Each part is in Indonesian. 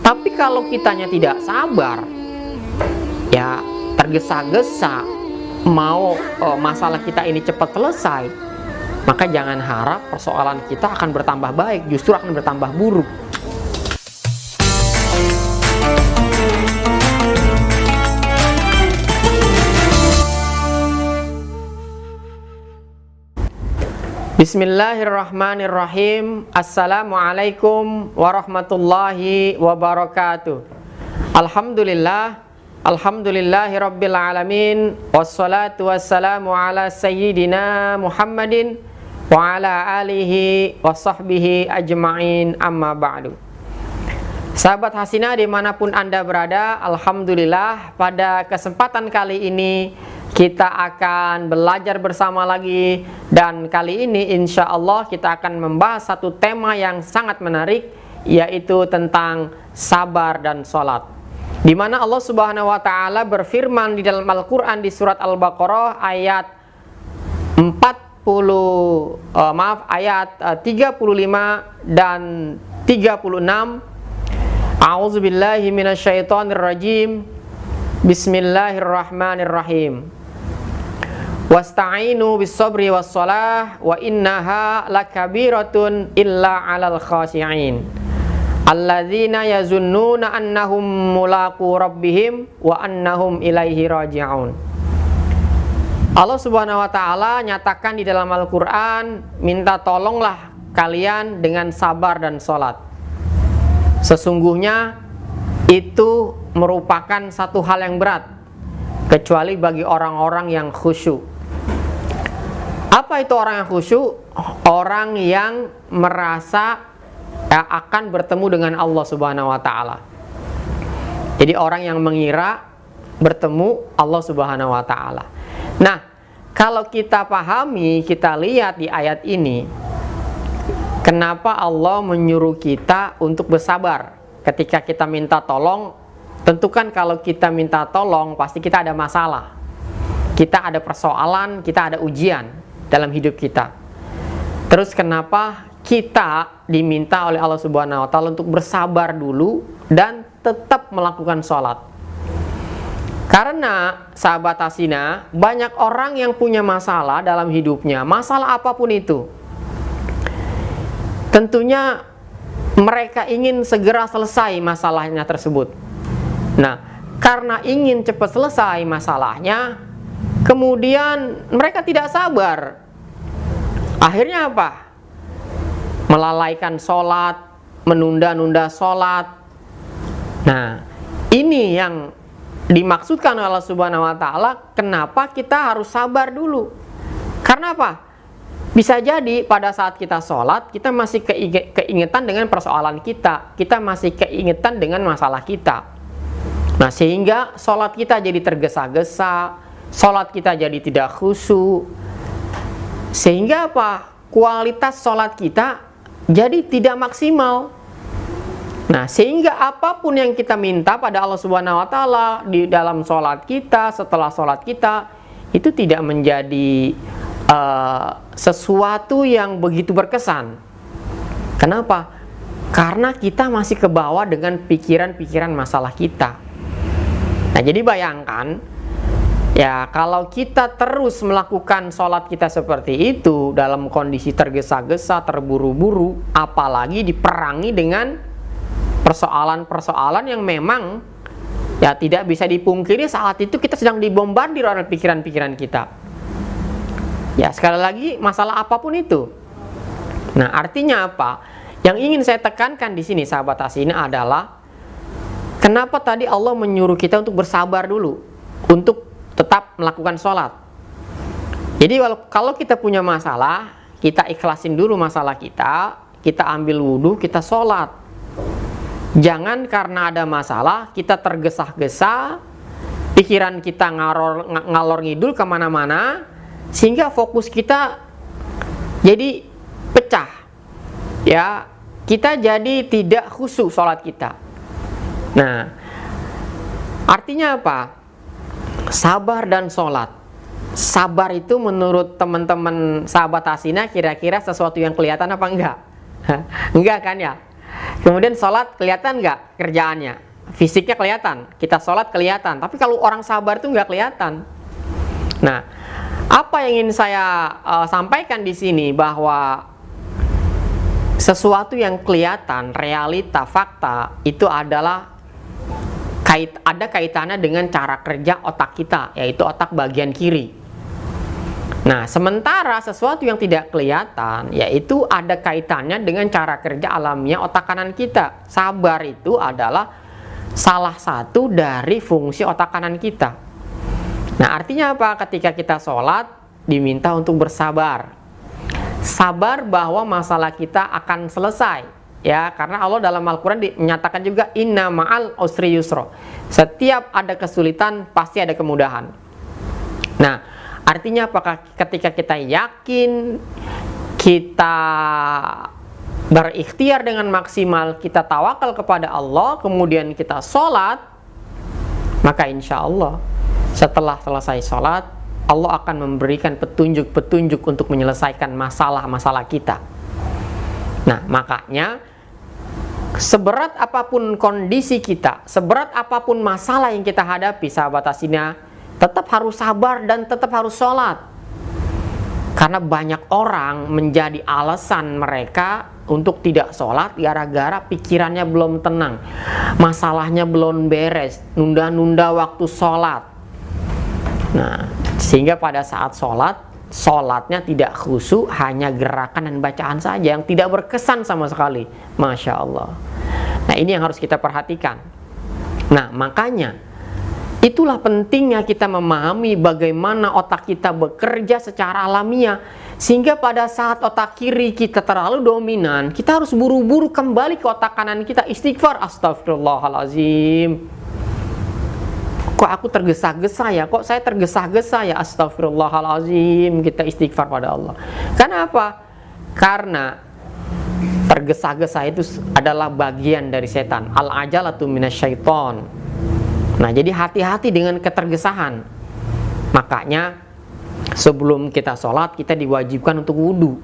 Tapi kalau kitanya tidak sabar, ya tergesa-gesa mau masalah kita ini cepat selesai, maka jangan harap persoalan kita akan bertambah baik, justru akan bertambah buruk. Bismillahirrahmanirrahim. Assalamualaikum warahmatullahi wabarakatuh. Alhamdulillahirabbil alamin. Wassalatu wassalamu ala sayyidina Muhammadin wa ala alihi wa sahbihi ajma'in, amma ba'du. Sahabat Hasinah dimanapun Anda berada, alhamdulillah pada kesempatan kali ini kita akan belajar bersama lagi, dan kali ini insya Allah kita akan membahas satu tema yang sangat menarik, yaitu tentang sabar dan sholat. Di mana Allah Subhanahu wa Ta'ala berfirman di dalam Al-Quran di surat Al-Baqarah ayat 35 dan 36. A'udzubillahi minasyaitonirrajim. Bismillahirrahmanirrahim. Wasta'inu bis-sabri was-shalah wa innaha lakabiratun illa 'alal khashi'in alladzina yazunnuna annahum mulaqu rabbihim wa annahum ilaihi raji'un. Allah Subhanahu wa Ta'ala nyatakan di dalam Al-Qur'an, minta tolonglah kalian dengan sabar dan sholat. Sesungguhnya itu merupakan satu hal yang berat, kecuali bagi orang-orang yang khusyuk. Apa itu orang yang khusyuk? Orang yang merasa akan bertemu dengan Allah Subhanahu wa Ta'ala. Jadi orang yang mengira bertemu Allah Subhanahu wa Ta'ala. Nah, kalau kita pahami, kita lihat di ayat ini, kenapa Allah menyuruh kita untuk bersabar ketika kita minta tolong? Tentu kan kalau kita minta tolong pasti kita ada masalah, kita ada persoalan, kita ada ujian dalam hidup kita. Terus kenapa kita diminta oleh Allah Subhanahu wa Ta'ala untuk bersabar dulu dan tetap melakukan sholat? Karena sahabat Hasinah, banyak orang yang punya masalah dalam hidupnya, masalah apapun itu. Tentunya mereka ingin segera selesai masalahnya tersebut. Nah, karena ingin cepat selesai masalahnya, kemudian mereka tidak sabar. Akhirnya apa? Melalaikan sholat, menunda-nunda sholat. Nah, ini yang dimaksudkan oleh Allah Subhanahu wa Ta'ala. Kenapa kita harus sabar dulu? Karena apa? Bisa jadi pada saat kita sholat, kita masih keingetan dengan persoalan kita, kita masih keingetan dengan masalah kita. Nah, sehingga sholat kita jadi tergesa-gesa, sholat kita jadi tidak khusyuk, sehingga apa? Kualitas sholat kita jadi tidak maksimal. Nah, sehingga apapun yang kita minta pada Allah Subhanahu wa Ta'ala di dalam sholat kita, setelah sholat kita, itu tidak menjadi sesuatu yang begitu berkesan. Kenapa? Karena kita masih ke bawah dengan pikiran-pikiran masalah kita. Nah, jadi bayangkan, ya kalau kita terus melakukan sholat kita seperti itu dalam kondisi tergesa-gesa, terburu-buru, apalagi diperangi dengan persoalan-persoalan yang memang ya tidak bisa dipungkiri saat itu kita sedang dibombardir oleh pikiran-pikiran kita. Ya, sekali lagi, masalah apapun itu. Nah, artinya apa? Yang ingin saya tekankan di sini, sahabat Hasinah, adalah kenapa tadi Allah menyuruh kita untuk bersabar dulu, untuk tetap melakukan sholat. Jadi kalau kita punya masalah, kita ikhlasin dulu masalah kita ambil wudhu, kita sholat. Jangan karena ada masalah, kita tergesa-gesa, pikiran kita ngalor ngidul kemana-mana, sehingga fokus kita jadi pecah. Ya, kita jadi tidak khusyuk sholat kita. Nah, artinya apa? Sabar dan sholat. Sabar itu menurut teman-teman sahabat Hasinah kira-kira sesuatu yang kelihatan apa enggak? Enggak kan ya? Kemudian sholat kelihatan nggak kerjaannya? Fisiknya kelihatan, kita sholat kelihatan. Tapi kalau orang sabar itu nggak kelihatan. Nah, apa yang ingin saya sampaikan di sini bahwa sesuatu yang kelihatan, realita, fakta itu adalah ada kaitannya dengan cara kerja otak kita, yaitu otak bagian kiri. Nah, sementara sesuatu yang tidak kelihatan, yaitu ada kaitannya dengan cara kerja alamiah otak kanan kita. Sabar itu adalah salah satu dari fungsi otak kanan kita. Nah, artinya apa? Ketika kita sholat, diminta untuk bersabar. Sabar bahwa masalah kita akan selesai. Ya, karena Allah dalam Al-Quran menyatakan juga, inna ma'al usri yusro. Setiap ada kesulitan, pasti ada kemudahan. Nah, artinya apakah ketika kita yakin, kita berikhtiar dengan maksimal, kita tawakal kepada Allah, kemudian kita sholat, maka insya Allah setelah selesai sholat, Allah akan memberikan petunjuk-petunjuk untuk menyelesaikan masalah-masalah kita. Nah, makanya seberat apapun kondisi kita, seberat apapun masalah yang kita hadapi, sahabat Hasina, tetap harus sabar dan tetap harus sholat. Karena banyak orang menjadi alasan mereka untuk tidak sholat gara-gara pikirannya belum tenang, masalahnya belum beres, nunda-nunda waktu sholat. Nah, sehingga pada saat sholatnya tidak khusyuk, hanya gerakan dan bacaan saja yang tidak berkesan sama sekali. Masya Allah. Nah, ini yang harus kita perhatikan. Nah, makanya itulah pentingnya kita memahami bagaimana otak kita bekerja secara alamiah, sehingga pada saat otak kiri kita terlalu dominan, kita harus buru-buru kembali ke otak kanan kita, istighfar, astagfirullahaladzim. Kok aku tergesa-gesa ya? Kok saya tergesa-gesa ya? Astagfirullahaladzim. Kita istighfar pada Allah. Kenapa? Karena tergesa-gesa itu adalah bagian dari setan. Al-ajalatu minasyaiton. Nah, jadi hati-hati dengan ketergesahan. Makanya sebelum kita sholat, kita diwajibkan untuk wudhu.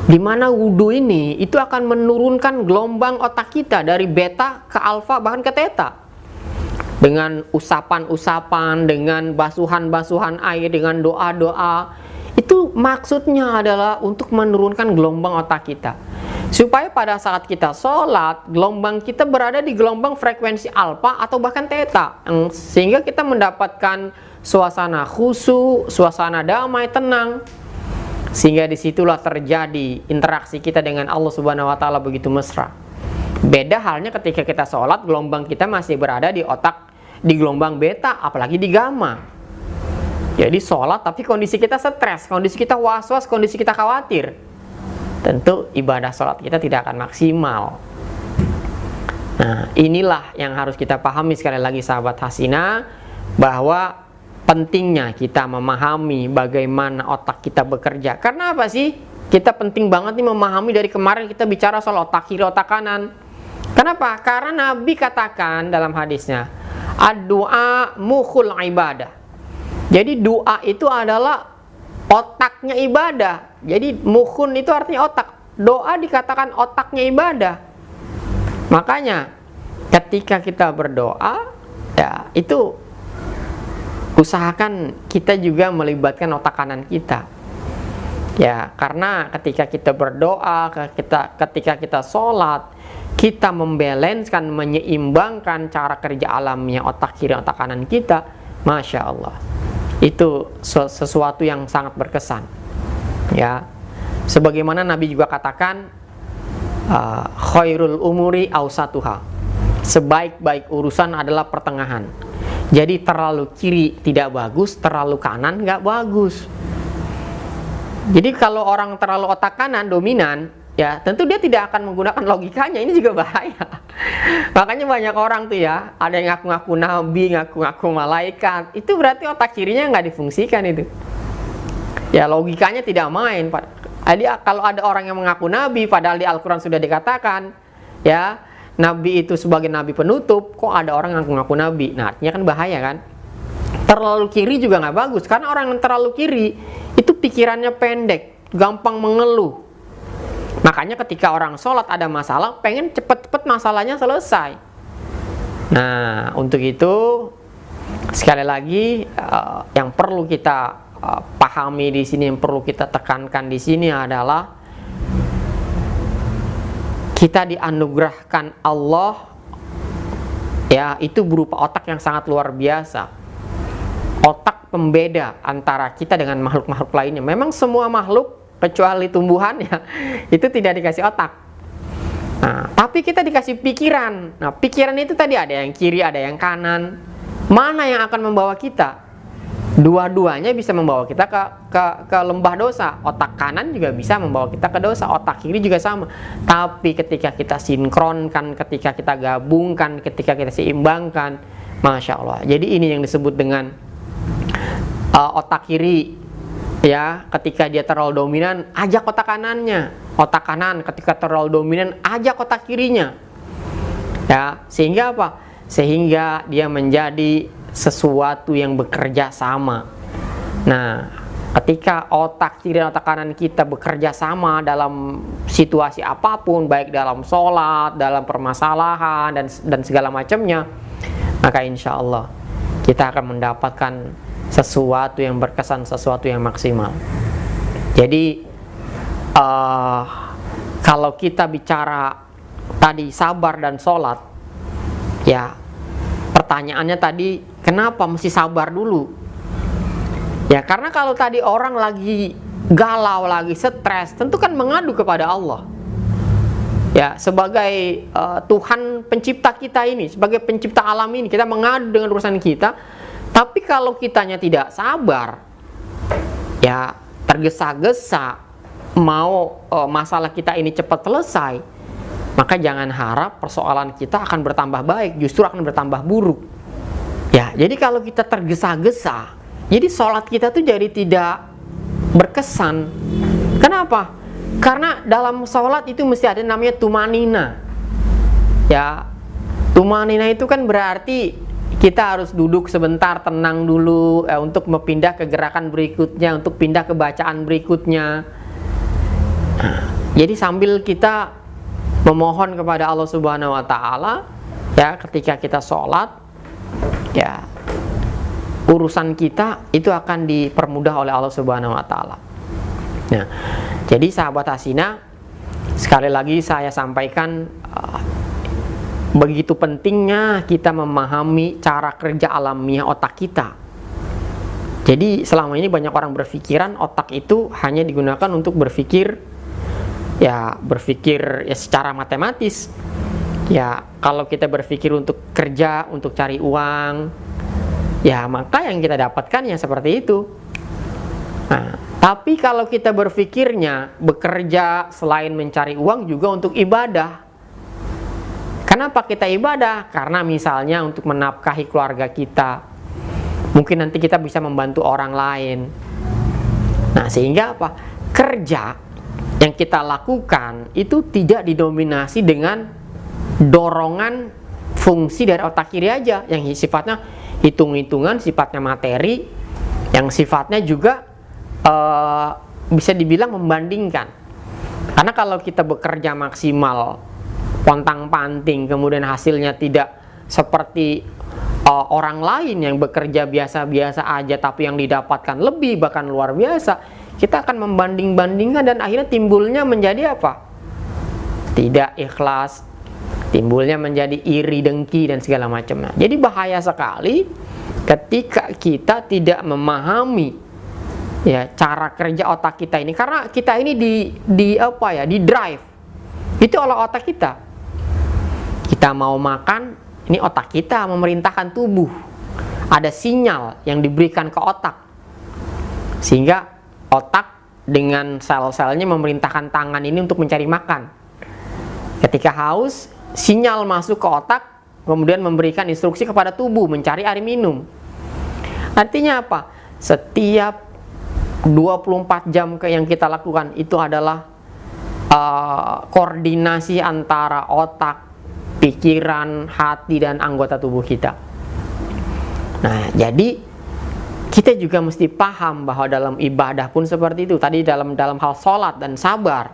Di mana wudhu ini itu akan menurunkan gelombang otak kita dari beta ke alfa, bahkan ke theta. Dengan usapan-usapan, dengan basuhan-basuhan air, dengan doa-doa. Itu maksudnya adalah untuk menurunkan gelombang otak kita, supaya pada saat kita sholat, gelombang kita berada di gelombang frekuensi alfa atau bahkan theta, sehingga kita mendapatkan suasana khusyuk, suasana damai, tenang. Sehingga disitulah terjadi interaksi kita dengan Allah Subhanahu wa Ta'ala begitu mesra. Beda halnya ketika kita sholat, gelombang kita masih berada di otak, di gelombang beta, apalagi di gamma. Jadi sholat tapi kondisi kita stres, kondisi kita was-was, kondisi kita khawatir. Tentu ibadah sholat kita tidak akan maksimal. Nah, inilah yang harus kita pahami sekali lagi sahabat Hasina, bahwa pentingnya kita memahami bagaimana otak kita bekerja. Karena apa sih? Kita penting banget nih memahami, dari kemarin kita bicara soal otak kiri, otak kanan. Kenapa? Karena Nabi katakan dalam hadisnya, ad-du'a mukhul ibadah. Jadi doa itu adalah otaknya ibadah. Jadi mukhun itu artinya otak. Doa dikatakan otaknya ibadah. Makanya ketika kita berdoa, ya itu usahakan kita juga melibatkan otak kanan kita. Ya, karena ketika kita berdoa, ketika kita sholat, kita membalanskan, menyeimbangkan cara kerja alamiah otak kiri, otak kanan kita, Masya Allah. Itu sesuatu yang sangat berkesan. Ya, sebagaimana Nabi juga katakan, khairul umuri awsatuha. Sebaik-baik urusan adalah pertengahan. Jadi terlalu kiri tidak bagus, terlalu kanan nggak bagus. Jadi kalau orang terlalu otak kanan dominan, ya tentu dia tidak akan menggunakan logikanya. Ini juga bahaya. Makanya banyak orang tuh ya, ada yang ngaku-ngaku nabi, ngaku-ngaku malaikat. Itu berarti otak kirinya nggak difungsikan itu. Ya logikanya tidak main. Jadi kalau ada orang yang mengaku nabi, padahal di Al-Quran sudah dikatakan, ya nabi itu sebagai nabi penutup, kok ada orang yang ngaku-ngaku nabi? Nah artinya kan bahaya kan. Terlalu kiri juga nggak bagus, karena orang yang terlalu kiri itu pikirannya pendek, gampang mengeluh. Maka Makanya ketika orang sholat ada masalah, pengen cepet-cepet masalahnya selesai. Nah, untuk itu sekali lagi yang perlu kita pahami di sini, yang perlu kita tekankan di sini adalah kita dianugerahkan Allah, ya, itu berupa otak yang sangat luar biasa. Otak pembeda antara kita dengan makhluk-makhluk lainnya. Memang semua makhluk kecuali tumbuhan ya itu tidak dikasih otak. Nah, tapi kita dikasih pikiran. Nah, pikiran itu tadi ada yang kiri, ada yang kanan. Mana yang akan membawa kita? Dua-duanya bisa membawa kita ke lembah dosa. Otak kanan juga bisa membawa kita ke dosa, otak kiri juga sama. Tapi ketika kita sinkronkan, ketika kita gabungkan, ketika kita seimbangkan, Masya Allah. Jadi ini yang disebut dengan otak kiri. Ya, ketika dia terlalu dominan, ajak otak kanannya. Otak kanan ketika terlalu dominan, ajak otak kirinya. Ya, sehingga apa? Sehingga dia menjadi sesuatu yang bekerja sama. Nah, ketika otak kiri dan otak kanan kita bekerja sama dalam situasi apapun, baik dalam sholat, dalam permasalahan dan segala macamnya, maka insya Allah kita akan mendapatkan sesuatu yang berkesan, sesuatu yang maksimal. Jadi kalau kita bicara tadi sabar dan sholat, ya pertanyaannya tadi kenapa mesti sabar dulu? Ya karena kalau tadi orang lagi galau, lagi stres, tentu kan mengadu kepada Allah. Ya, sebagai Tuhan pencipta kita ini, sebagai pencipta alam ini, kita mengadu dengan urusan kita. Tapi kalau kitanya tidak sabar, ya tergesa-gesa mau masalah kita ini cepat selesai, maka jangan harap persoalan kita akan bertambah baik, justru akan bertambah buruk. Ya, jadi kalau kita tergesa-gesa, jadi sholat kita tuh jadi tidak berkesan. Kenapa? Karena dalam sholat itu mesti ada namanya tumanina. Ya, tumanina itu kan berarti kita harus duduk sebentar, tenang dulu untuk pindah ke gerakan berikutnya, untuk pindah ke bacaan berikutnya. Jadi sambil kita memohon kepada Allah Subhanahu wa Ta'ala, ya ketika kita sholat, ya urusan kita itu akan dipermudah oleh Allah Subhanahu wa Ta'ala. Nah, jadi sahabat Hasina, sekali lagi saya sampaikan, begitu pentingnya kita memahami cara kerja alamiah otak kita. Jadi selama ini banyak orang berpikiran otak itu hanya digunakan untuk berpikir ya secara matematis. Ya kalau kita berpikir untuk kerja, untuk cari uang, ya maka yang kita dapatkan ya seperti itu. Nah, tapi kalau kita berpikirnya bekerja selain mencari uang juga untuk ibadah. Kenapa kita ibadah? Karena misalnya untuk menafkahi keluarga kita, mungkin nanti kita bisa membantu orang lain. Nah, sehingga apa? Kerja yang kita lakukan itu tidak didominasi dengan dorongan fungsi dari otak kiri aja, yang sifatnya hitung-hitungan, sifatnya materi, yang sifatnya juga bisa dibilang membandingkan. Karena kalau kita bekerja maksimal, pontang-panting, kemudian hasilnya tidak seperti orang lain yang bekerja biasa-biasa aja tapi yang didapatkan lebih bahkan luar biasa, kita akan membanding-bandingkan dan akhirnya timbulnya menjadi apa? Tidak ikhlas, timbulnya menjadi iri, dengki dan segala macamnya. Jadi bahaya sekali ketika kita tidak memahami ya cara kerja otak kita ini, karena kita ini di drive itu oleh otak kita. Kita mau makan, ini otak kita memerintahkan tubuh. Ada sinyal yang diberikan ke otak, sehingga otak dengan sel-selnya memerintahkan tangan ini untuk mencari makan. Ketika haus, sinyal masuk ke otak, kemudian memberikan instruksi kepada tubuh mencari air minum. Artinya apa? Setiap 24 jam yang kita lakukan itu adalah koordinasi antara otak, pikiran, hati, dan anggota tubuh kita. Nah, jadi kita juga mesti paham bahwa dalam ibadah pun seperti itu. Tadi dalam hal sholat dan sabar,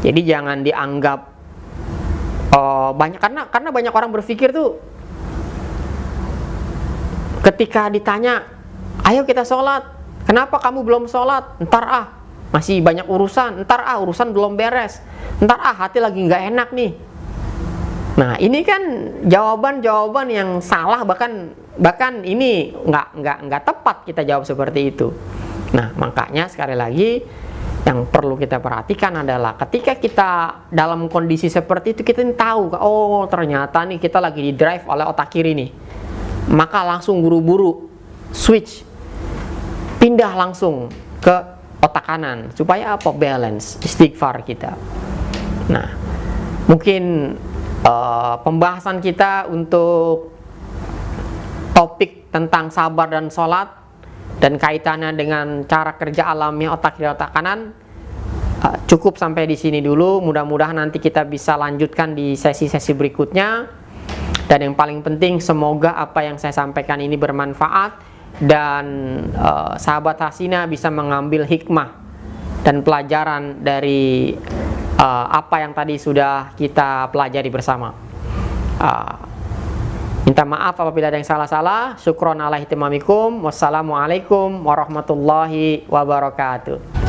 Jadi jangan dianggap banyak, karena banyak orang berpikir tuh ketika ditanya, ayo kita sholat, kenapa kamu belum sholat? Ntar masih banyak urusan, ntar urusan belum beres, ntar hati lagi nggak enak nih. Nah, ini kan jawaban-jawaban yang salah, bahkan ini nggak tepat kita jawab seperti itu. Nah, makanya sekali lagi yang perlu kita perhatikan adalah ketika kita dalam kondisi seperti itu, kita tahu, oh ternyata nih kita lagi di drive oleh otak kiri nih, maka langsung buru-buru switch, pindah langsung ke otak kanan supaya apa? Balance istighfar kita. Nah, mungkin pembahasan kita untuk topik tentang sabar dan sholat dan kaitannya dengan cara kerja alamiah otak kiri otak kanan cukup sampai di sini dulu. Mudah-mudahan nanti kita bisa lanjutkan di sesi-sesi berikutnya. Dan yang paling penting, semoga apa yang saya sampaikan ini bermanfaat dan sahabat Hasina bisa mengambil hikmah dan pelajaran dari apa yang tadi sudah kita pelajari bersama. Minta maaf apabila ada yang salah-salah. Syukron ala ihtimamikum. Wassalamualaikum warahmatullahi wabarakatuh.